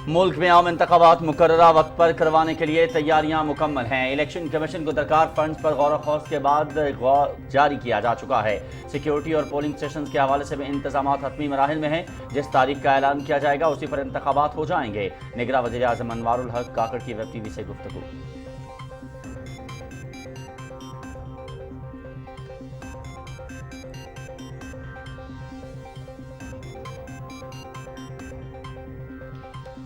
ملک میں عام انتخابات مقررہ وقت پر کروانے کے لیے تیاریاں مکمل ہیں۔ الیکشن کمیشن کو درکار فنڈز پر غور و خوض کے بعد جاری کیا جا چکا ہے۔ سیکیورٹی اور پولنگ سٹیشنز کے حوالے سے بھی انتظامات حتمی مراحل میں ہیں۔ جس تاریخ کا اعلان کیا جائے گا اسی پر انتخابات ہو جائیں گے۔ نگراں وزیر اعظم انوار الحق کاکڑ کی ویب ٹی وی سے گفتگو۔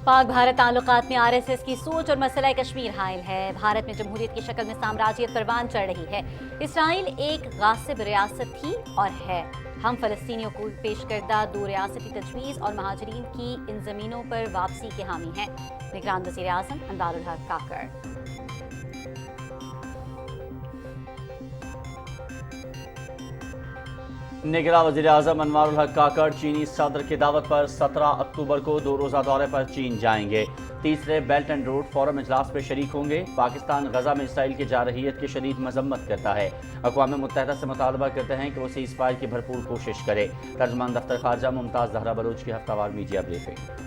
پاک بھارت تعلقات میں آر ایس ایس کی سوچ اور مسئلہ کشمیر حائل ہے۔ بھارت میں جمہوریت کی شکل میں سامراجیت پروان چڑھ رہی ہے۔ اسرائیل ایک غاصب ریاست تھی اور ہے۔ ہم فلسطینیوں کو پیش کردہ 2 ریاستی تجویز اور مہاجرین کی ان زمینوں پر واپسی کے حامی ہیں۔ نگران وزیر اعظم انوار الحق کاکڑ۔ نگراں وزیر اعظم انوار الحق کاکڑ چینی صدر کی دعوت پر 17 اکتوبر کو 2 روزہ دورے پر چین جائیں گے۔ تیسرے بیلٹ اینڈ روڈ فورم اجلاس میں شریک ہوں گے۔ پاکستان غزہ میں اسرائیل کی جارحیت کی شدید مذمت کرتا ہے۔ اقوام متحدہ سے مطالبہ کرتے ہیں کہ وہ سیز فائر کی بھرپور کوشش کرے۔ ترجمان دفتر خارجہ ممتاز زہرا بلوچ کی ہفتہ وار میڈیا بریفنگ۔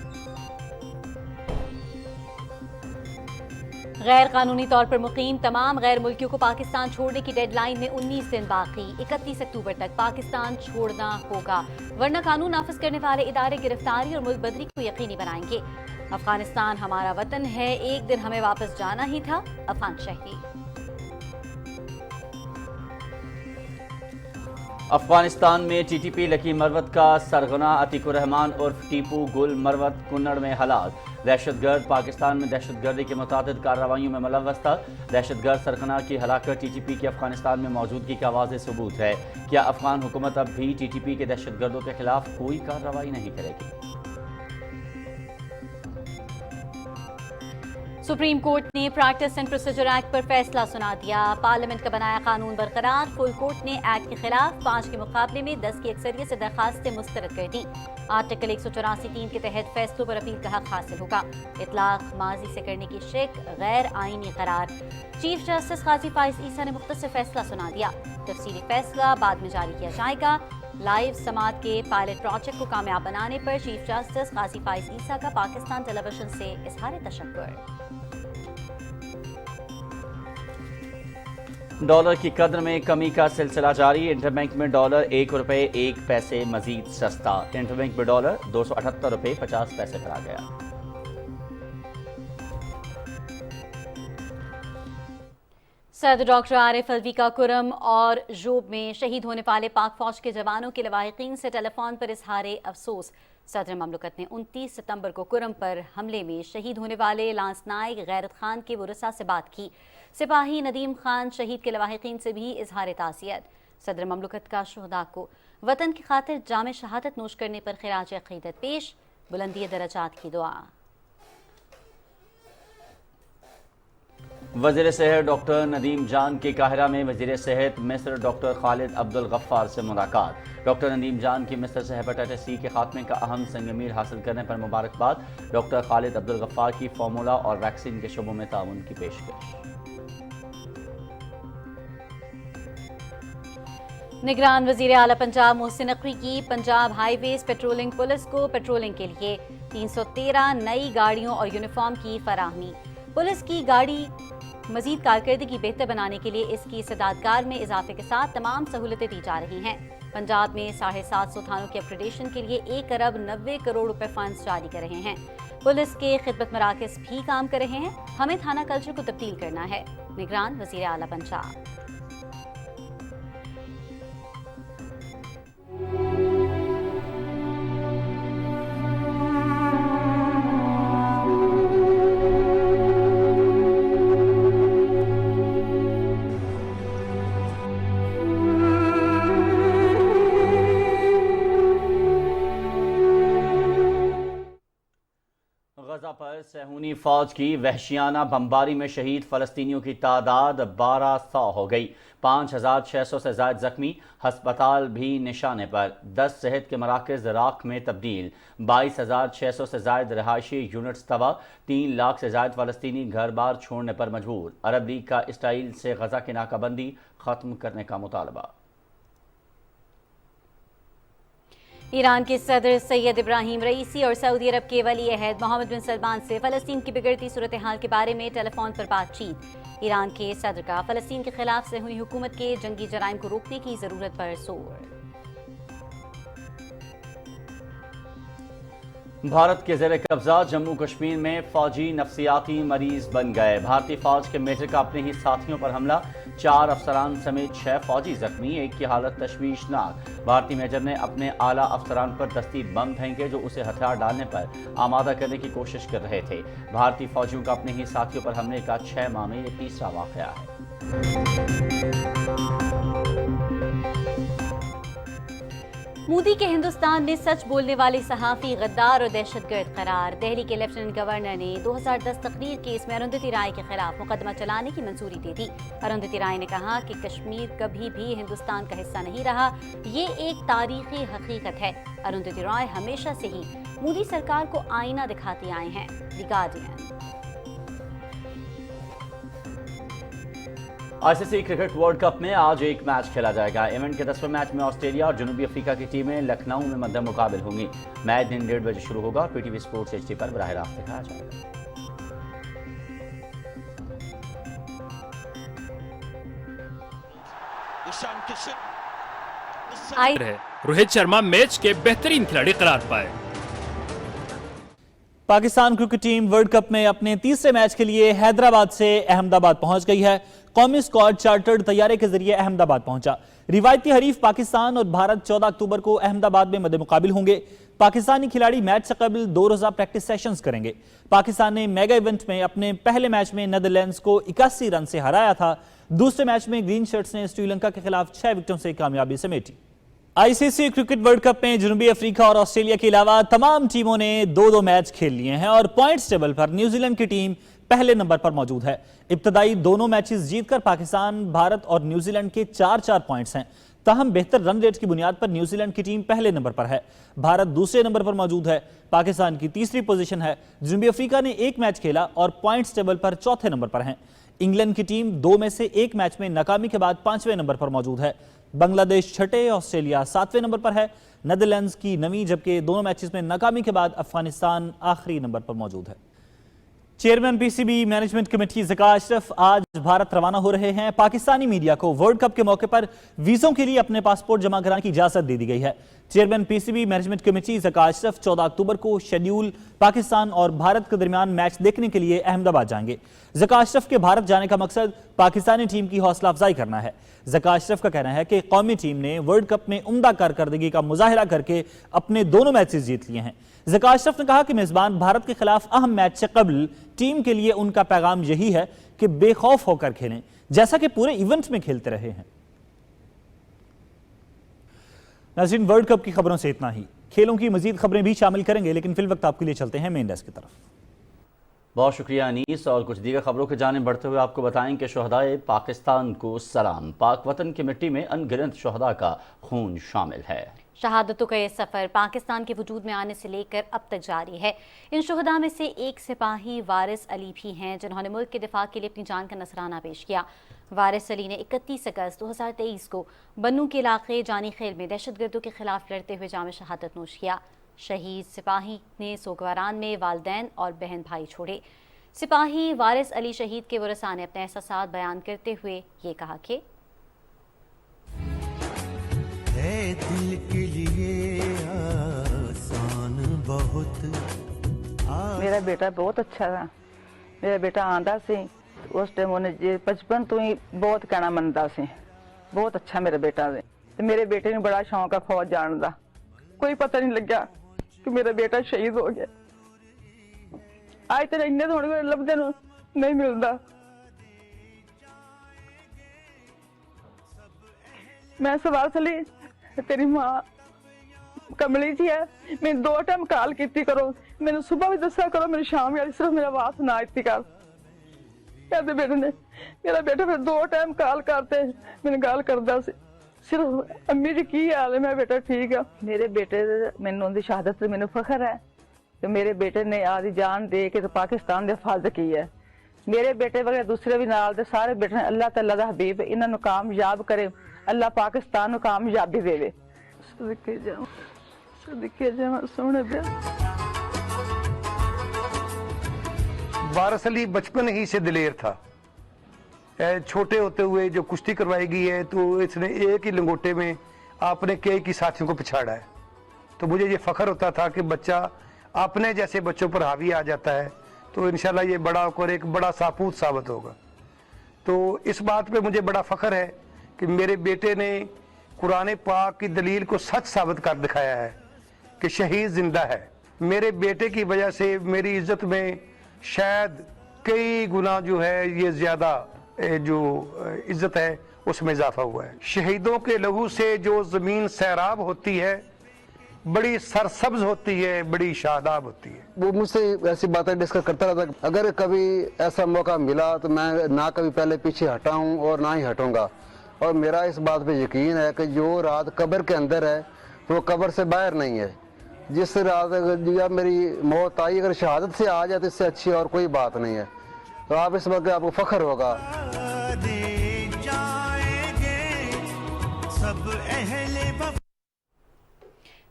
غیر قانونی طور پر مقیم تمام غیر ملکیوں کو پاکستان چھوڑنے کی ڈیڈ لائن میں 19 دن باقی۔ 31 اکتوبر تک پاکستان چھوڑنا ہوگا، ورنہ قانون نافذ کرنے والے ادارے گرفتاری اور ملک بدری کو یقینی بنائیں گے۔ افغانستان ہمارا وطن ہے، ایک دن ہمیں واپس جانا ہی تھا، افغان شہری۔ افغانستان میں ٹی ٹی پی لکی مروت کا سرغنہ عتیق الرحمان عرف ٹیپو گل مروت کنڑ میں ہلاک۔ دہشت گرد پاکستان میں دہشت گردی کی متعدد کارروائیوں میں ملوث تھا۔ دہشت گرد سرغنہ کی ہلاکت ٹی ٹی پی کی افغانستان میں موجودگی کا واضح ثبوت ہے۔ کیا افغان حکومت اب بھی ٹی ٹی پی کے دہشت گردوں کے خلاف کوئی کارروائی نہیں کرے گی؟ سپریم کورٹ نے پریکٹس اینڈ پروسیجر ایکٹ پر فیصلہ سنا دیا۔ پارلیمنٹ کا بنایا قانون برقرار۔ فل کورٹ نے ایکٹ کے خلاف 5 کے مقابلے میں 10 کی اکثریت سے درخواستیں مسترد کر دیں۔ آرٹیکل 184(3) کے تحت فیصلوں پر اپیل کا حق حاصل ہوگا۔ اطلاق ماضی سے کرنے کی شک غیر آئینی قرار۔ چیف جسٹس قاضی فائز عیسیٰ نے مختصر فیصلہ سنا دیا۔ تفصیلی فیصلہ بعد میں جاری کیا جائے گا۔ لائیو سماعت کے پائلٹ پروجیکٹ کو کامیاب بنانے پر چیف جسٹس قاضی فائز عیسیٰ کا پاکستان ٹیلی ویژن سے اظہار تشکر۔ ڈالر کی قدر میں کمی کا سلسلہ جاری۔ انٹر بینک میں ڈالر 1 روپے 1 پیسے مزید سستا۔ انٹر بینک میں ڈالر 278 روپے 50 پیسے پر آ گیا۔ صدر ڈاکٹر عارف الوی کا کرم اور ژوب میں شہید ہونے والے پاک فوج کے جوانوں کے لواحقین سے ٹیلی فون پر اظہار افسوس۔ صدر مملکت نے 29 ستمبر کو کرم پر حملے میں شہید ہونے والے لانس نائک غیرت خان کے ورثاء سے بات کی۔ سپاہی ندیم خان شہید کے لواحقین سے بھی اظہار تعزیت۔ صدر مملکت کا شہداء کو وطن کی خاطر جام شہادت نوش کرنے پر خراج عقیدت پیش، بلندی درجات کی دعا۔ وزیر صحت ڈاکٹر ندیم جان کی قاہرہ میں وزیر صحت مصر ڈاکٹر خالد عبدالغفار سے ملاقات۔ ڈاکٹر ندیم جان کی مصر سے ہیپاٹائٹس سی کے خاتمے کا اہم سنگ میل حاصل کرنے پر مبارکباد۔ ڈاکٹر خالد عبدالغفار کی فارمولا اور ویکسین کے شعبوں میں تعاون کی پیشکش۔ نگران وزیر اعلیٰ پنجاب محسن نقوی کی پنجاب ہائی ویز پیٹرولنگ پولیس کو پیٹرولنگ کے لیے 313 نئی گاڑیوں اور یونیفارم کی فراہمی۔ پولیس کی گاڑی مزید کارکردگی بہتر بنانے کے لیے اس کی استعداد کار میں اضافے کے ساتھ تمام سہولتیں دی جا رہی ہیں۔ پنجاب میں 750 تھانوں کے اپ گریڈیشن کے لیے 1 ارب 90 کروڑ روپے فنڈز جاری کر رہے ہیں۔ پولیس کے خدمت مراکز بھی کام کر رہے ہیں۔ ہمیں تھانہ کلچر کو تبدیل کرنا ہے۔ نگران وزیر اعلیٰ پنجاب۔ غزہ پر صہیونی فوج کی وحشیانہ بمباری میں شہید فلسطینیوں کی تعداد 1200 ہو گئی۔ 5600 سے زائد زخمی، ہسپتال بھی نشانے پر۔ 10 صحت کے مراکز راکھ میں تبدیل۔ 22600 سے زائد رہائشی یونٹس تباہ۔ 3 لاکھ سے زائد فلسطینی گھر بار چھوڑنے پر مجبور۔ عرب لیگ کا اسرائیل سے غزہ کی ناکہ بندی ختم کرنے کا مطالبہ۔ ईरान के सदर सैयद इब्राहिम रईसी और सऊदी अरब के वली अहद मोहम्मद बिन सलमान से फ़लस्तीन की बिगड़ती सूरत हाल के बारे में टेलीफोन पर बातचीत। ईरान के सदर का फ़लस्तीन के खिलाफ सहूनी हुकूमत के जंगी जराइम को रोकने की ज़रूरत पर जोर। भारत के ज़ेर कब्जा जम्मू कश्मीर में फौजी नफसियाती मरीज बन गए। भारतीय फौज के मेजर का अपने ही साथियों पर हमला, 4 अफसरान समेत 6 फौजी जख्मी, एक की हालत तशवीशनाक। भारतीय मेजर ने अपने आला अफसरान पर दस्ती बम फेंके जो उसे हथियार डालने पर आमादा करने की कोशिश कर रहे थे। भारतीय फौजियों का अपने ही साथियों पर हमले का 6 माह में ये तीसरा वाक़या है। मोदी के हिंदुस्तान में सच बोलने वाले सहाफ़ी गद्दार और दहशतगर्द करार। दिल्ली के लेफ्टिनेंट गवर्नर ने 2010 तकरीर केस में अरुंधति राय के खिलाफ मुकदमा चलाने की मंजूरी दे दी। अरुंधति राय ने कहा कि कश्मीर कभी भी हिंदुस्तान का हिस्सा नहीं रहा, ये एक तारीखी हकीकत है। अरुंधति राय हमेशा से ही मोदी सरकार को आईना दिखाते आए हैं। The guardian. ICC cricket world cup में आज एक मैच खेला जाएगा। इवेंट के 10वें मैच में ऑस्ट्रेलिया और जनूबी अफ्रीका की टीमें लखनऊ में मध्य मुकाबिल होंगी। मैच दिन 1:30 बजे शुरू होगा और पीटीवी स्पोर्ट्स HD पर बराह रास्त दिखाया जाएगा। रोहित शर्मा मैच के बेहतरीन खिलाड़ी करार पाए। Pakistan cricket team world cup में अपने तीसरे मैच के लिए हैदराबाद से अहमदाबाद पहुंच गई है। कौमी स्क्वाड चार्टर्ड तैयारी के जरिए अहमदाबाद पहुंचा। रिवायती हरीफ पाकिस्तान और भारत 14 अक्टूबर को अहमदाबाद में मद्दे मुकाबिल होंगे। पाकिस्तानी खिलाड़ी मैच से कबल 2 रोजा प्रैक्टिस सेशंस करेंगे। पाकिस्तान ने मेगा इवेंट में अपने पहले मैच में नीदरलैंड्स को 81 रन से हराया था। दूसरे मैच में ग्रीन शर्ट्स ने श्रीलंका के खिलाफ 6 विकेटों से कामयाबी समेटी। आईसीसी क्रिकेट वर्ल्ड कप में जनूबी अफ्रीका और ऑस्ट्रेलिया के अलावा तमाम टीमों ने 2-2 मैच खेल लिए हैं और पॉइंट्स टेबल पर न्यूजीलैंड की टीम पहले नंबर पर मौजूद है। इब्तदाई दोनों मैचेस जीतकर पाकिस्तान, भारत और न्यूजीलैंड के 4-4 पॉइंट्स हैं। ताहम बेहतर रन रेट की बुनियाद पर न्यूजीलैंड की टीम पहले नंबर पर है। भारत दूसरे नंबर पर मौजूद है। पाकिस्तान की तीसरी पोजीशन है। जनूबी अफ्रीका ने 1 मैच खेला और पॉइंट्स टेबल पर चौथे नंबर पर है। इंग्लैंड की टीम 2 में से 1 मैच में नाकामी के बाद 5वें नंबर पर मौजूद है। बांग्लादेश 6ठे, ऑस्ट्रेलिया 7वें नंबर पर है। नीदरलैंड्स की 9वीं, जबकि दोनों मैचेस में नाकामी के बाद अफगानिस्तान आखिरी नंबर पर मौजूद है। Chairman PCB management committee Zaka Ashraf आज भारत रवाना हो रहे हैं। पाकिस्तानी मीडिया को वर्ल्ड कप के मौके पर वीज़ों के लिए अपने पासपोर्ट जमा कराने की इजाज़त दे दी गई है। Chairman PCB management committee Zaka Ashraf 14 अक्टूबर को शेड्यूल पाकिस्तान और भारत के दरमियान मैच देखने के लिए अहमदाबाद जाएंगे। ज़का अशरफ के भारत जाने का मकसद पाकिस्तानी टीम की हौसला अफजाई करना है। ज़का अशरफ का कहना है कि कौमी टीम ने वर्ल्ड कप में उम्दा कारकर्दगी का मुजाहिरा करके अपने दोनों मैचेस जीत लिए हैं। ज़का अशरफ ने कहा कि मेज़बान भारत के खिलाफ अहम मैच से कबल टीम के लिए उनका पैगाम यही है कि बेखौफ होकर खेलें, जैसा कि पूरे इवेंट में खेलते रहे हैं। नाज़रीन, वर्ल्ड कप की खबरों से इतना ही। खेलों की मजीद खबरें भी शामिल करेंगे, लेकिन फिल वक्त आपके लिए चलते हैं मेन डेस्क की तरफ। बहुत शुक्रिया अनीस। और कुछ दीगर खबरों के जाने बढ़ते हुए आपको बताएं कि शोहदाए पाकिस्तान को सलाम। पाक वतन की मिट्टी में अनगिनत शोहदा का खून शामिल है। शहादतों का ये सफ़र पाकिस्तान के वजूद में आने से लेकर अब तक जारी है। इन शोहदा में से एक सिपाही वारिस अली भी हैं, जिन्होंने मुल्क के दिफा के लिए अपनी जान का नजराना पेश किया। वारिस अली ने 31 अगस्त 2023 को बन्नू के इलाके जानी खेल में दहशतगर्दों के खिलाफ लड़ते हुए जाम शहादत नोश किया। शहीद सिपाही ने सोगवारान में वालदैन और बहन भाई छोड़े। सिपाही वारिस अली शहीद के वरसा ने अपने एहसासात बयान करते हुए ये कहा कि दिल के लिए आसान बहुत। मेरा बेटा बहुत अच्छा था। मेरा बेटा आंदा से उस टाइम उन्हें बचपन तो ही बहुत कहना मनता से। बहुत अच्छा मेरा बेटा है। तो मेरे बेटे ने बड़ा शौक है फौज जाने का। कोई पता नहीं लगा कि मेरा बेटा शहीद हो गया। आज तो इन्ने थोड़े लभदे नहीं मिलता। मैं सवाल चली तेरी मां कमली जी है, मैं 2 टाइम कॉल की करो, मैंने सुबह भी दसा करो, मेरी शाम वाली सिर्फ मेरा आवाज ना इतनी कर। कहते बेटे ने मेरा बेटा फिर 2 टाइम कॉल करते मैंने गल करता सिर्फ अम्मी जी की हाल है। मैं बेटा ठीक है। मेरे बेटे मैंने उनकी शहादत से मैंने फखर है कि मेरे बेटे ने आदि जान दे के तो पाकिस्तान के हिफाजत की है। मेरे बेटे वगैरह दूसरे भी नाल दे सारे बेटे ने अल्लाह तआला दा हबीब इन्हां नूं कामयाब करे। अल्लाह पाकिस्तान को कामयाबी देवे। सदके जावां सोहणे दे। वारिस अली बचपन ही से दिलेर था। छोटे होते हुए जो कुश्ती करवाई गई है तो इसने एक ही लंगोटे में आपने कई साथियों को पिछाड़ा है। तो मुझे ये फख्र होता था कि बच्चा अपने जैसे बच्चों पर हावी आ जाता है तो इंशाल्लाह ये बड़ा होकर एक बड़ा सापूत साबित होगा। तो इस बात पे मुझे बड़ा फख्र है कि मेरे बेटे ने कुरान पाक की दलील को सच साबित कर दिखाया है कि शहीद जिंदा है। मेरे बेटे की वजह से मेरी इज्जत में शायद कई गुना जो है ये ज्यादा जो इज्जत है उसमें इजाफा हुआ है। शहीदों के लहू से जो जमीन सैराब होती है, बड़ी सरसब्ज होती है, बड़ी शादाब होती है। वो मुझसे ऐसी बातें डिस्कस करता रहता, अगर कभी ऐसा मौका मिला तो मैं ना कभी पहले पीछे हटा हूँ और ना ही हटूंगा। और मेरा इस बात पे यकीन है कि जो रात कब्र के अंदर है वो कब्र से बाहर नहीं है। जिस रात जब मेरी मौत आई, अगर शहादत से आ जाए तो इससे अच्छी और कोई बात नहीं है। तो आप इस वक्त आपको फख्र होगा।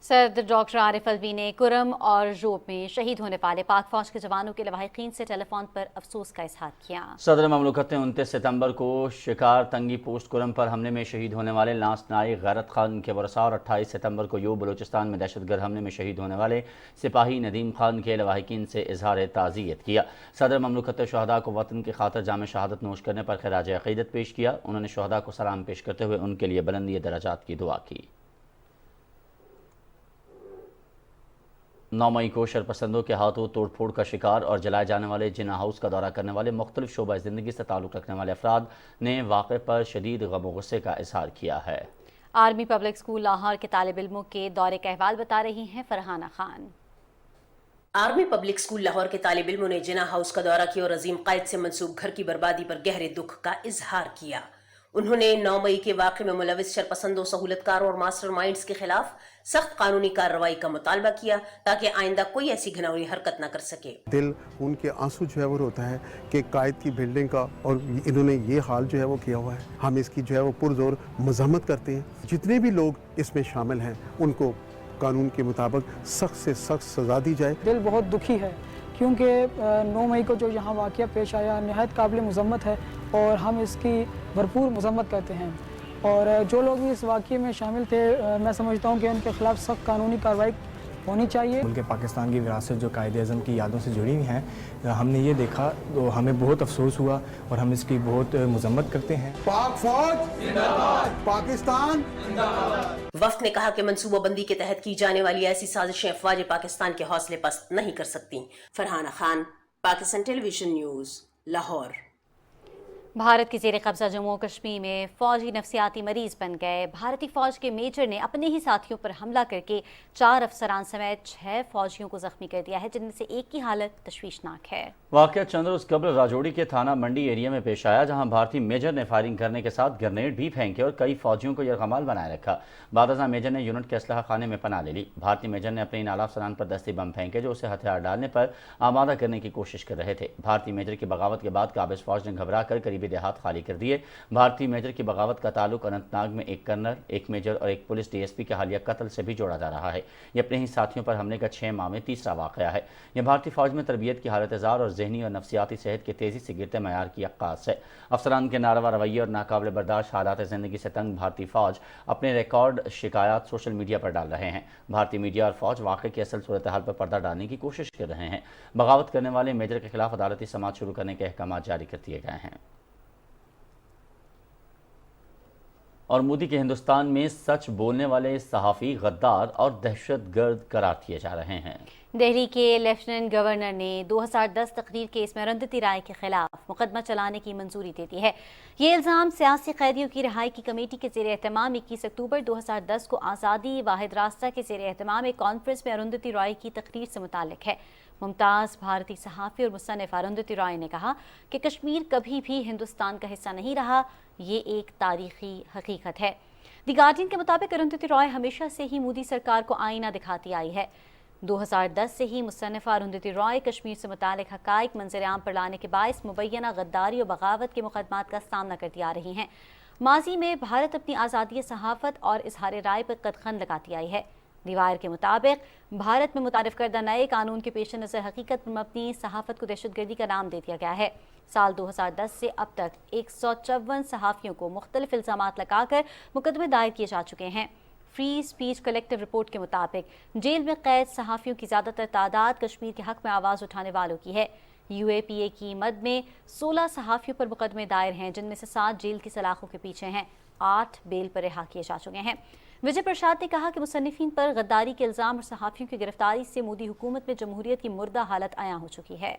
सदर डॉक्टर आरिफ अलवी ने कुरम और जोब में शहीद होने वाले पाक फौज के जवानों के लवाहिकीन से टेलीफोन पर अफसोस का इजहार किया। सदर ममलकत ने 29 सितंबर को शिकार तंगी पोस्ट कुरम पर हमले में शहीद होने वाले लांस नायक गैरत खान के वरसा और 28 सितंबर को यूब बलूचिस्तान में दहशतगर्द हमले में शहीद होने वाले सिपाही नदीम खान के लवाहिकीन से इजहार ताज़ियत किया। सदर ममलकत शहदा को वतन की खातर जाम शहादत नोश करने पर खराज अक़ीदत पेश किया। उन्होंने शहदा को सलाम पेश करते हुए उनके लिए बुलंदी दराजात की दुआ की। 9 मई को शरपसंदों के हाथों तोड़फोड़ का शिकार और जलाए जाने वाले जिना हाउस का दौरा करने वाले मुख्तलिफ शोबा ज़िंदगी से ताल्लुक़ रखने वाले अफराद ने वाक़े पर शदीद गम व गुस्से का इजहार किया है। आर्मी पब्लिक स्कूल लाहौर के तालिब इल्मों के दौरे का अहवाल बता रही हैं Farhana Khan. Army public school Lahore के तालिब इल्मों ने जिना हाउस का दौरा किया और अजीम कायद से मंसूब घर की बर्बादी पर गहरे दुख का इजहार किया। उन्होंने 9 मई के वाक़े में मुलविस शरपसंदों, सहूलतकारों और मास्टर माइंड्स के खिलाफ सख्त कानूनी कार्रवाई का मुतालबा किया ताकि आइंदा कोई ऐसी घिनौनी हरकत न कर सके। दिल उनके आंसू जो है वो रोता है कि कायद की बिल्डिंग का और इन्होंने ये हाल जो है वो किया हुआ है। हम इसकी जो है वो पुरजोर मज़म्मत करते हैं। जितने भी लोग इसमें शामिल हैं उनको कानून के मुताबिक सख्त से सख्त सज़ा दी जाए। दिल बहुत दुखी है क्योंकि 9 मई को जो यहाँ वाक़या पेश आया निहायत काबिल मज़म्मत है और हम इसकी भरपूर मज़म्मत करते हैं। और जो लोग भी इस वाक़ये में शामिल थे मैं समझता हूँ कि उनके खिलाफ सख्त कानूनी कार्रवाई होनी चाहिए। मुल्क पाकिस्तान की विरासत जो कायदे-ए-आज़म की यादों से जुड़ी हुई हैं, हमने ये देखा तो हमें बहुत अफसोस हुआ और हम इसकी बहुत मज़म्मत करते हैं। पाक फौज जिंदाबाद, पाकिस्तान जिंदाबाद। वफ्द ने कहा कि मंसूबाबंदी के तहत की जाने वाली ऐसी साजिशें अफवाज पाकिस्तान के हौसले पस्त नहीं कर सकती। Farhana Khan, Pakistan television news, Lahore. भारत के ज़ेरे कब्जा जम्मू कश्मीर में फौजी नफसियाती मरीज बन गए। भारतीय फौज के मेजर ने अपने ही साथियों पर हमला करके 4 अफसरान समेत 6 फौजियों को जख्मी कर दिया है, जिनमें से एक की हालत तशवीशनाक है। वाक़या चंद रोज़ कबल राजौरी के थाना मंडी एरिया में पेश आया, जहां भारतीय मेजर ने फायरिंग करने के साथ ग्रेनेड भी फेंके और कई फौजियों को यरगमाल बनाए रखा। बादशाह मेजर ने यूनिट के असलहा खाने में पनाह ले ली। भारतीय मेजर ने अपने इन आला अफसरान पर दस्ती बम फेंके जो उसे हथियार डालने पर आमादा करने की कोशिश कर रहे थे। भारतीय मेजर की बगावत के बाद काबिज फौज ने घबरा कर करीबी देहात खाली कर दिए। भारतीय मेजर की बगावत का ताल्लुक अनंतनाग में एक कर्नल, एक मेजर और एक पुलिस डीएसपी के हालिया कत्ल से भी जोड़ा जा रहा है। यह अपने ही साथियों पर हमले का 6 माह में तीसरा वाक़या है। यह भारतीय फौज में तरबियत की हालत जार और जहनी और नफसियाती सेहत के तेजी से गिरते मयार की अक्कास है। अफसरान के नारवा रवैये और नाकाबिल बर्दाश्त हालात ज़िंदगी से तंग भारतीय फौज अपने रिकॉर्ड शिकायत सोशल मीडिया पर डाल रहे हैं। भारतीय मीडिया और फौज वाक़े की असल सूरत हाल पर पर्दा डालने की कोशिश कर रहे हैं। बगावत करने वाले मेजर के खिलाफ अदालती समाअत शुरू करने के अहकाम जारी कर दिए गए हैं। और मोदी के हिंदुस्तान में सच बोलने वाले सहाफ़ी गद्दार और दहशतगर्द करार दिए जा रहे हैं। दिल्ली के लेफ्टिनेंट गवर्नर ने 2010 तकरीर केस में अरुंधति राय के खिलाफ मुकदमा चलाने की मंजूरी दे दी है। ये इल्ज़ाम सियासी कैदियों की रिहाई की कमेटी के ज़ेरे एहतमाम 21 अक्टूबर 2010 को आज़ादी वाहिद रास्ता के ज़ेरे एहतमाम एक कॉन्फ्रेंस में अरुंधति राय की तकरीर से मुताल्लिक है। मुमताज़ भारतीय सहाफ़ी और मुसन्निफ़ अरुंधति राय ने कहा कि कश्मीर कभी भी हिंदुस्तान का हिस्सा नहीं रहा, ये एक तारीख़ी हकीकत है। दी गार्डियन के मुताबिक अरुंधति राय हमेशा से ही मोदी सरकार को आईना दिखाती आई है। 2010 से ही मुसन्निफ़ा अरुंधति रॉय कश्मीर से मुतालिक हक़ाइक़ मंज़र आम पर लाने के बायस मुबैना गद्दारी और बगावत के मुक़दमात का सामना करती आ रही हैं। माजी में भारत अपनी आज़ादी सहाफ़त और इजहार राय पर कदगन लगाती आई है। दी वायर के मुताबिक भारत में मुतारिफ करदा नए कानून के पेश नज़र हकीकत पर मबनी सहाफ़त को दहशतगर्दी का नाम दे दिया गया है। साल 2010 से अब तक 154 सहाफ़ियों को मुख्तलिफ इल्ज़ामात लगाकर मुकदमे दायर किए जा चुके हैं। फ्री स्पीच कलेक्टिव रिपोर्ट के मुताबिक जेल में कैद सहाफ़ियों की ज़्यादातर तादाद कश्मीर के हक़ में आवाज़ उठाने वालों की है। UAPA की मद में 16 सहाफ़ियों पर मुकदमे दायर हैं, जिनमें से 7 जेल की सलाखों के पीछे हैं, 8 बेल पर रिहा किए जा चुके हैं। विजय प्रसाद ने कहा कि मुसन्निफीन पर गद्दारी के इल्ज़ाम और सहाफ़ियों की गिरफ्तारी से मोदी हुकूमत में जमहूरियत की मुर्दा हालत आया हो चुकी है।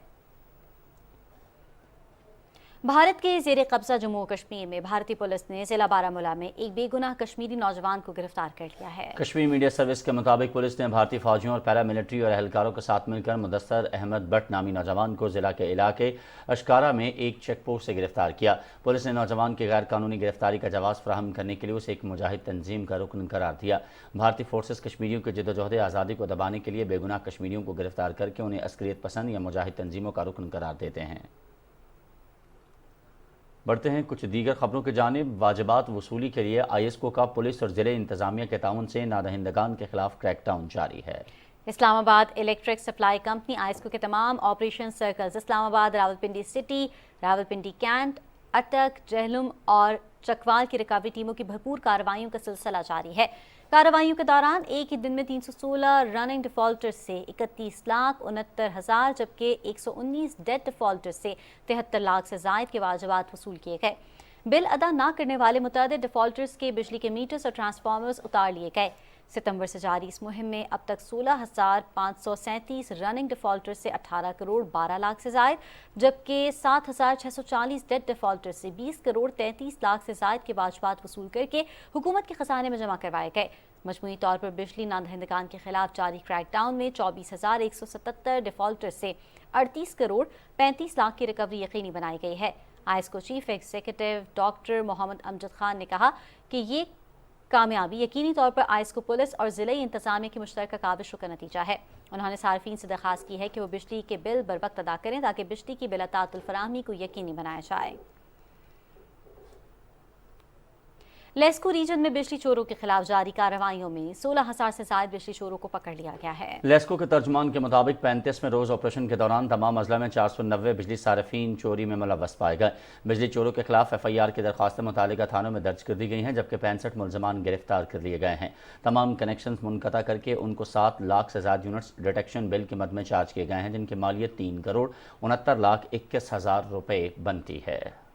भारत के ज़ेरे कब्जा जम्मू कश्मीर में भारतीय पुलिस ने जिला बारामूला में एक बेगुनाह कश्मीरी नौजवान को गिरफ्तार कर लिया है। कश्मीर मीडिया सर्विस के मुताबिक पुलिस ने भारतीय फौजियों और पैरामिलिट्री और एहलकारों के साथ मिलकर मुदस्सर अहमद भट्ट नामी नौजवान को जिला के इलाके अशकारा में एक चेक पोस्ट से गिरफ्तार किया। पुलिस ने नौजवान की गैर कानूनी गिरफ्तारी का जवाब फराहम करने के लिए उसे एक मुजाहिद तंजीम का रुकन करार दिया। भारतीय फोर्सेस कश्मीरियों की जद्दोजहद आज़ादी को दबाने के लिए बेगुनाह कश्मीरियों को गिरफ्तार करके उन्हें अस्करियत पसंद या मुजाहिद तंजीमों का रुकन करार देते हैं। बढ़ते हैं कुछ दीगर खबरों की जानिब। वाजिबात वसूली के लिए ISCO का पुलिस और ज़िले इंतजामिया के ताउन से नादहिंदगान के खिलाफ क्रैकडाउन जारी है। Islamabad electric supply company ISCO के तमाम operation circles Islamabad, Rawalpindi city, Rawalpindi cantt, Attock, Jhelum और चकवाल की रिकवरी टीमों की भरपूर कार्रवाइयों का सिलसिला जारी है। कार्रवाइयों के दौरान एक ही दिन में 316 रनिंग डिफॉल्टर्स से 31,69,000 जबकि 119 डेड डिफॉल्टर्स से 73 लाख से जायद के वाजिबात वसूल किए गए। बिल अदा न करने वाले मुतअद्दिद डिफॉल्टर्स के बिजली के मीटर्स और ट्रांसफार्मर्स उतार लिए गए। सितंबर से जारी इस मुहिम में अब तक 16,537 रनिंग डिफॉल्टर्स से 18 करोड़ 12 लाख से जायद जबकि 7,640 डेड डिफॉल्टर्स से 20 करोड़ 33 लाख से जायद के वाजिबात वसूल करके हुकूमत के खजाने में जमा करवाए गए। मजमूई तौर पर बिजली नादहिंदगान के खिलाफ जारी क्रैकडाउन में 24,177 डिफॉल्टर्स से 38 करोड़ 35 लाख की रिकवरी यकीनी बनाई गई है। ISCO chief executive doctor Mohammad Amjad Khan ने कहा कि ये कामयाबी यकीनी तौर पर ISCO पुलिस और ज़िले इंतजामिया की मुश्तरका काविशों का नतीजा है। उन्होंने सार्फिन से दरख्वास्त की है कि वो बिजली के बिल बर वक्त अदा करें ताकि बिजली की बिलातातुल फराहमी को यकीनी बनाया जाए। लेस्को रीजन में बिजली चोरों के खिलाफ जारी कार्रवाइयों में 16,000 से ज्यादा बिजली चोरों को पकड़ लिया गया है। लेस्को के तर्जुमान के मुताबिक 35 में रोज ऑपरेशन के दौरान तमाम अजला में 490 बिजली सार्फिन चोरी में मुलव्वस पाए गए। बिजली चोरों के खिलाफ FIR की दरख्वास्तें मुतालिका थानों में दर्ज कर दी गई हैं जबकि 65 मुलजमान गिरफ्तार कर लिए गए हैं। तमाम कनेक्शन मुनक़ता करके उनको 7 लाख से ज्यादा यूनिट्स डिटेक्शन बिल की मद में चार्ज किए गए हैं जिनकी मालियत 3 करोड़ 69 लाख 21 हज़ार रुपये बनती है।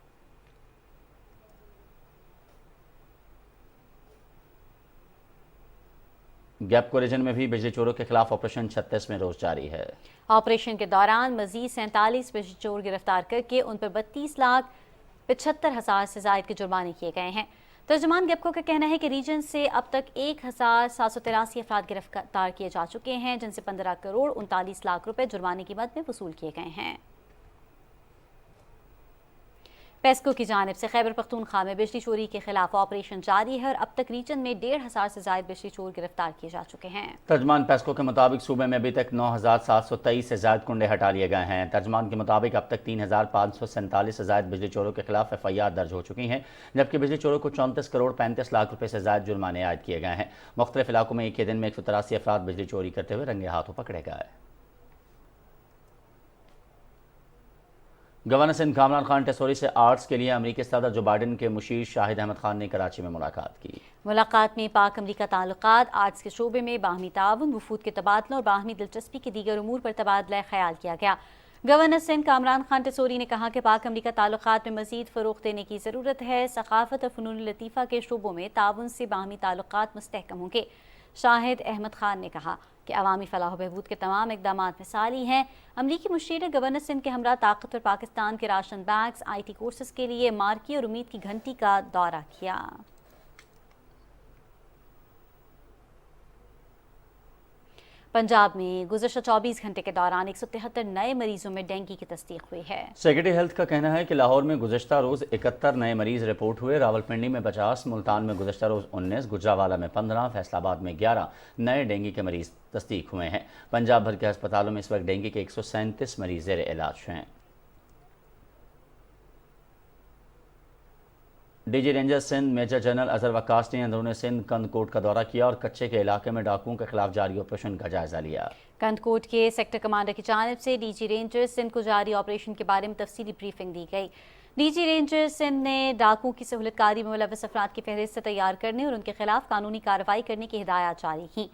गैपको रीजन में भी बिजली चोरों के खिलाफ ऑपरेशन 36 में रोज जारी है। ऑपरेशन के दौरान मजीद 47 बिजली चोर गिरफ्तार करके उन पर 32,75,000 से ज्यादा के जुर्माने किए गए हैं। तर्जुमान गैपको का कहना है कि रीजन से अब तक 1,783 अफराद गिरफ्तार किए जा चुके हैं जिनसे 15 करोड़ 39 लाख रुपए जुर्माने की मद में वसूल किए गए हैं। पेस्को की जानिब से खैबर पख्तूनख्वा में बिजली चोरी के खिलाफ ऑपरेशन जारी है और अब तक रीजन में 1,500 से ज्यादा बिजली चोर गिरफ्तार किए जा चुके हैं। तर्जमान पेस्को के मुताबिक सूबे में अभी तक 9,723 से ज्यादा कुंडे हटा लिए गए हैं। तर्जमान के मुताबिक अब तक 3,547 से ज्यादा बिजली चोरों के खिलाफ FIR दर्ज हो चुकी हैं जबकि बिजली चोरों को 34 करोड़ 35 लाख रुपए से ज्यादा जुर्माने आयद किए गए हैं। मुख्तलिफ इलाकों में एक ही दिन में 183 अफराद बिजली चोरी करते हुए रंगे हाथों पकड़े गए। गवर्नर सिंध कामरान खान टेसोरी से आर्ट्स के लिए अमरीकी सदर जो बाइडन के मुशीर शाहिद अहमद खान ने कराची में मुलाकात की। मुलाकात में पाक अमरीका ताल्लुकात, आर्ट्स के शोबे में बाहमी ताउन, वफूद के तबादलों और बाहमी दिलचस्पी के दीगर उमूर पर तबादला ख्याल किया गया। गवर्नर सिंध कामरान खान टेसोरी ने कहा कि पाक अमरीका ताल्लुकात में मजीद फ़रोग़ देने की ज़रूरत है। सकाफ़त और फ़नून लतीफ़ा के शोबों में ताउन से बाहमी ताल्लुकात मुस्तहकम होंगे। शाहिद अहमद खान ने कहा कि अवामी फलाह बहबूद के तमाम इक़दाम मिसाली हैं। अमरीकी मुशीर ने गवर्नर सिंध के हमरा ताकतवर पाकिस्तान के राशन बैग्स, IT कोर्सेज के लिए मार्की और उम्मीद की घंटी का दौरा किया। पंजाब में गुज़श्ता 24 घंटे के दौरान 173 नए मरीजों में डेंगू की तस्दीक हुई है। सेक्रेटरी हेल्थ का कहना है कि लाहौर में गुज़श्ता रोज़ 71 नए मरीज रिपोर्ट हुए। रावलपिंडी में 50, मुल्तान में गुज़श्ता रोज़ 19, गुजरावाला में 15, फैसलाबाद में 11 नए डेंगू के मरीज तस्दीक हुए हैं। पंजाब भर के अस्पतालों में इस वक्त डेंगू के 137 मरीज ज़ेर इलाज हैं। DG ranger Sindh major general Azhar Waqas ने अंदरून सिंध कंदकोट का दौरा किया और कच्चे के इलाके में डाकुओं के खिलाफ जारी ऑपरेशन का जायजा लिया। कंदकोट के सेक्टर कमांडर की जानिब से डीजी रेंजर सिंध को जारी ऑपरेशन के बारे में तफसीली ब्रीफिंग दी गई। डीजी रेंजर सिंध ने डाकुओं की सहूलतकारी में मुलव्वस अफराद की फहरिस्त तैयार करने और उनके खिलाफ कानूनी कार्रवाई करने की हिदायत जारी की।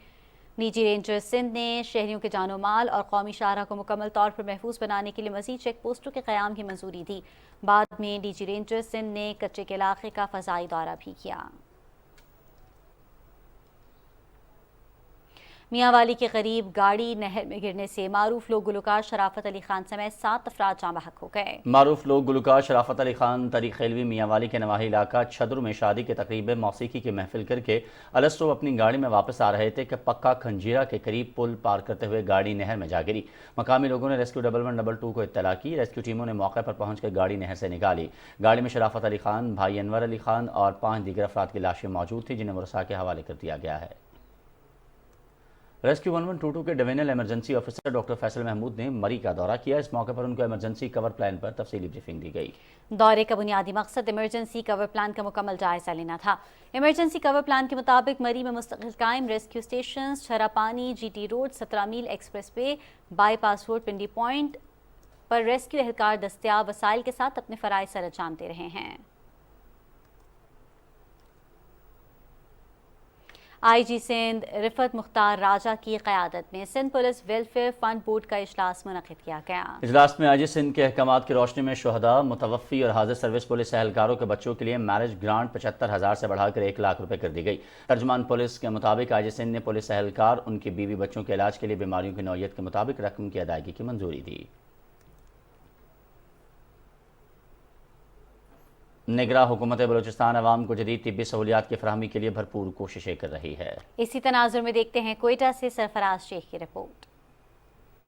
डीजी रेंजर सिंध ने शहरियों के जानो माल और कौमी शाहरा को मुकम्मल तौर पर महफूज बनाने के लिए मज़ीद चेक पोस्टों के क़याम की मंजूरी दी। बाद में डीजी रेंजर सिंध ने कच्चे के इलाके का फ़ज़ाई दौरा भी किया। मियांवाली के करीब गाड़ी नहर में गिरने से मारूफ लोग गुलकार शराफत अली खान समेत 7 अफराद जाँ बहक हो गए। मारूफ लोग गुलकार शराफत अली खान तरीक खेलवी मियांवाली के नवाही इलाका छदर में शादी के तकरीब में मौसीकी की महफिल करके अलस्टो अपनी गाड़ी में वापस आ रहे थे कि पक्का खंजीरा के करीब पुल पार करते हुए गाड़ी नहर में जा गिरी। मकामी लोगों ने रेस्क्यू 1112 को इत्तला की। रेस्क्यू टीमों ने मौके पर पहुंचकर गाड़ी नहर से निकाली। गाड़ी में शराफत अली खान, भाई अनवर अली खान और 5 दीगर अफराद की लाशें मौजूद थी, जिन्हें मुरसा के हवाले कर दिया गया है। रेस्क्यू 1122 के divisional emergency officer doctor Faisal Mahmood ने मरी का दौरा किया। इस मौके पर उनको इमरजेंसी कवर प्लान पर तफसीली ब्रीफिंग दी गई। दौरे का बुनियादी मकसद इमरजेंसी कवर प्लान का मुकम्मल जायजा लेना था। इमरजेंसी कवर प्लान के मुताबिक मरी में मुस्तकिल कायम रेस्क्यू स्टेशन छरापानी, GT रोड, 17 मील एक्सप्रेस वे, बाईपास रोड, पिंडी पॉइंट पर रेस्क्यू एहलकार दस्तियाब वसाइल के साथ अपने फराइज सर अंजाम दे रहे हैं। IG सिंध रिफत मुख्तार राजा की क़यादत में Sindh police welfare fund board का इजलास मुनक़िद किया गया। इजलास में IG सिंध के अहकामात की रोशनी में शुहदा, मुतवफ़ी और हाजिर सर्विस पुलिस एहलकारों के बच्चों के लिए मैरिज ग्रांट 75,000 से बढ़ाकर 1 लाख रुपए कर दी गई। तर्जुमान पुलिस के मुताबिक IG सिंध ने पुलिस एहलकार उनकी बीवी बच्चों के इलाज के लिए बीमारियों की नौयत के मुताबिक रकम की अदायगी की मंजूरी दी। निगरां हुकूमत बलूचिस्तान अवाम को जदीद तिब्बी सहूलियात की फराहमी के लिए भरपूर कोशिशें कर रही है। इसी तनाजुर में देखते हैं कोयटा से सरफराज शेख की report.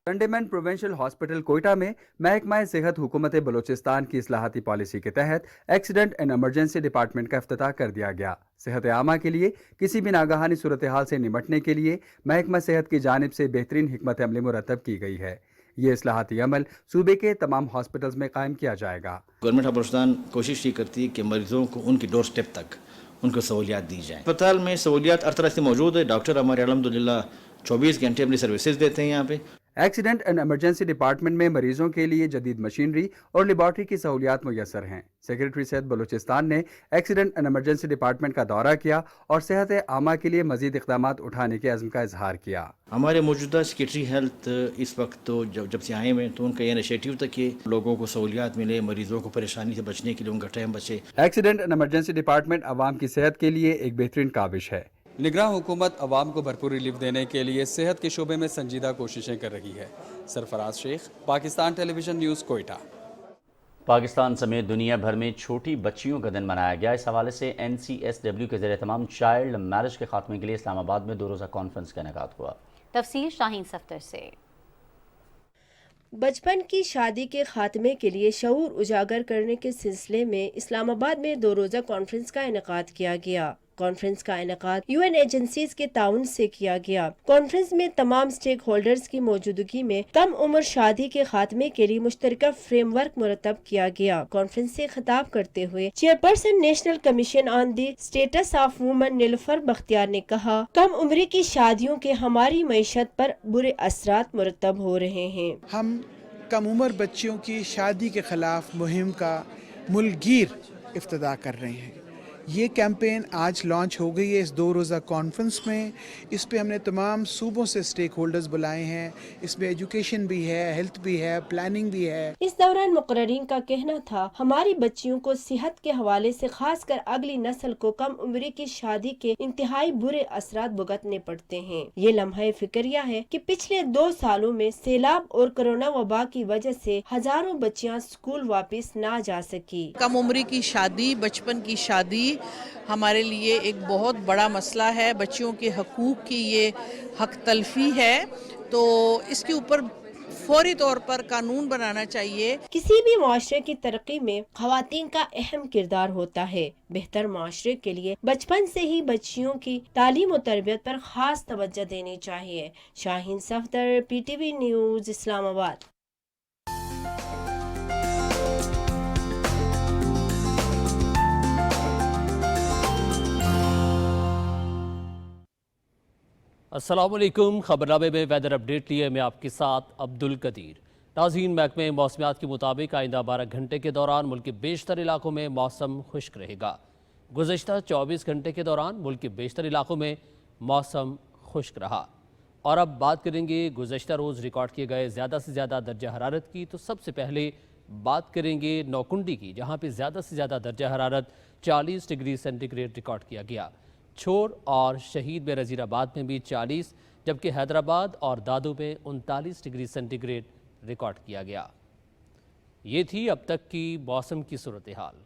Containment provincial hospital Quetta में महकमा सेहत हुकूमत बलूचिस्तान की इस्लाहाती पॉलिसी के तहत एक्सीडेंट एंड इमरजेंसी डिपार्टमेंट का इफ्तिताह कर दिया गया। सेहत आमा के लिए किसी भी नागहानी सूरत हाल से निमटने के लिए महकमा सेहत की जानिब से बेहतरीन हिकमत अमली मुरतब की गई है। ये इस्लाहाती अमल सूबे के तमाम हॉस्पिटल्स में कायम किया जाएगा। गवर्नमेंट ऑफ बलूचिस्तान कोशिश ये करती है कि मरीजों को उनकी डोर स्टेप तक उनको सहूलियात दी जाए। अस्पताल में सहूलियात हर तरह से मौजूद है। डॉक्टर हमारे अल्हम्दुलिल्लाह 24 घंटे अपनी सर्विसेज देते हैं यहाँ पे। एक्सीडेंट एंड इमरजेंसी डिपार्टमेंट में मरीजों के लिए जदीद मशीनरी और लेबॉर्ट्री की सहूलियात मुयसर हैं। सेक्रेटरी सेहत बलूचिस्तान ने एक्सीडेंट एंड इमरजेंसी डिपार्टमेंट का दौरा किया और सेहत आमा के लिए मजीद इक़दामात उठाने के अज़्म का इजहार किया। हमारे मौजूदा सेक्रेटरी हेल्थ इस वक्त तो जब से आए हुए तो उनका ये इनिशिएटिव था कि लोगों को सहूलियात मिले, मरीजों को परेशानी से बचने के लिए उनका टाइम बचे। एक्सीडेंट एंड इमरजेंसी डिपार्टमेंट आवाम की सेहत के लिए एक बेहतरीन काबिश है। निगरां हुकूमत अवाम को भरपूर रिलीफ देने के लिए सेहत के शोबे में संजीदा कोशिशें कर रही है। Sarfaraz Sheikh, Pakistan television news, Quetta. पाकिस्तान समेत दुनिया भर में छोटी बच्चियों का दिन मनाया गया। इस हवाले से NCSW के ज़रिए तमाम चाइल्ड मैरिज के खात्मे के लिए इस्लामाबाद में 2 रोज़ा कॉन्फ्रेंस का इनेकाद हुआ। तफसील शाहीन सफ्तर से। बचपन की शादी के खात्मे के लिए शऊर उजागर करने के सिलसिले में इस्लामाबाद में 2 रोज़ा कॉन्फ्रेंस का इनेकाद किया गया। कॉन्फ्रेंस का इनेकाद UN एजेंसीज के ताउन से किया गया। कॉन्फ्रेंस में तमाम स्टेक होल्डर्स की मौजूदगी में कम उम्र शादी के खात्मे के लिए मुश्तरका फ्रेमवर्क मुरतब किया गया। कॉन्फ्रेंस से खिताब करते हुए chairperson national commission on the status of women Nilofar Bakhtiar ने कहा, कम उम्री की शादियों के हमारी मईशत पर बुरे असरात मुरतब हो रहे हैं। हम कम उम्र बच्चियों की शादी के खिलाफ मुहिम का मुल्कगीर इफ्तिताह कर रहे हैं। ये कैंपेन आज लॉन्च हो गई है इस 2 रोज़ा कॉन्फ्रेंस में। इस पे हमने तमाम सूबों से स्टेक होल्डर्स बुलाए हैं। इसमें एजुकेशन भी है, हेल्थ भी है, प्लानिंग भी है। इस दौरान मुकर्रीन का कहना था, हमारी बच्चियों को सेहत के हवाले से खासकर अगली नस्ल को कम उम्री की शादी के इंतहाई बुरे असरात भुगतने पड़ते हैं। ये लम्हा फिक्रिया है कि पिछले 2 सालों में सैलाब और कोरोना वबा की वजह से हजारों बच्चियां स्कूल वापस ना जा सकी। कम उम्री की शादी, बचपन की शादी हमारे लिए एक बहुत बड़ा मसला है। बच्चियों के हकूक़ की ये हक तलफी है, तो इसके ऊपर फौरी तौर पर कानून बनाना चाहिए। किसी भी माशरे की तरक्की में ख़वातीन का अहम किरदार होता है। बेहतर माशरे के लिए बचपन से ही बच्चियों की तालीम और तरबियत पर खास तवज्जो देनी चाहिए। Shaheen Safdar, PTV news, Islamabad. अस्सलाम वालेकुम। खबरनामे में वेदर अपडेट लिए मैं आपके साथ अब्दुल कदीर। नाज़रीन, महकमे मौसमियात के मुताबिक आइंदा 12 घंटे के दौरान मुल्क के बेशतर इलाकों में मौसम खुश्क रहेगा। गुज़श्ता 24 घंटे के दौरान मुल्क के बेशतर इलाकों में मौसम खुश्क रहा। और अब बात करेंगे गुज़श्ता रोज़ रिकॉर्ड किए गए ज़्यादा से ज़्यादा दर्जा हरारत की। तो सबसे पहले बात करेंगे नौकुंडी की, जहाँ पे ज़्यादा से ज़्यादा दर्जा हरारत 40 डिग्री सेंटीग्रेड रिकॉर्ड किया गया। छोर और शहीद में रजीराबाद में भी 40, जबकि हैदराबाद और दादू में 39 डिग्री सेंटीग्रेड रिकॉर्ड किया गया। ये थी अब तक की मौसम की सूरत हाल।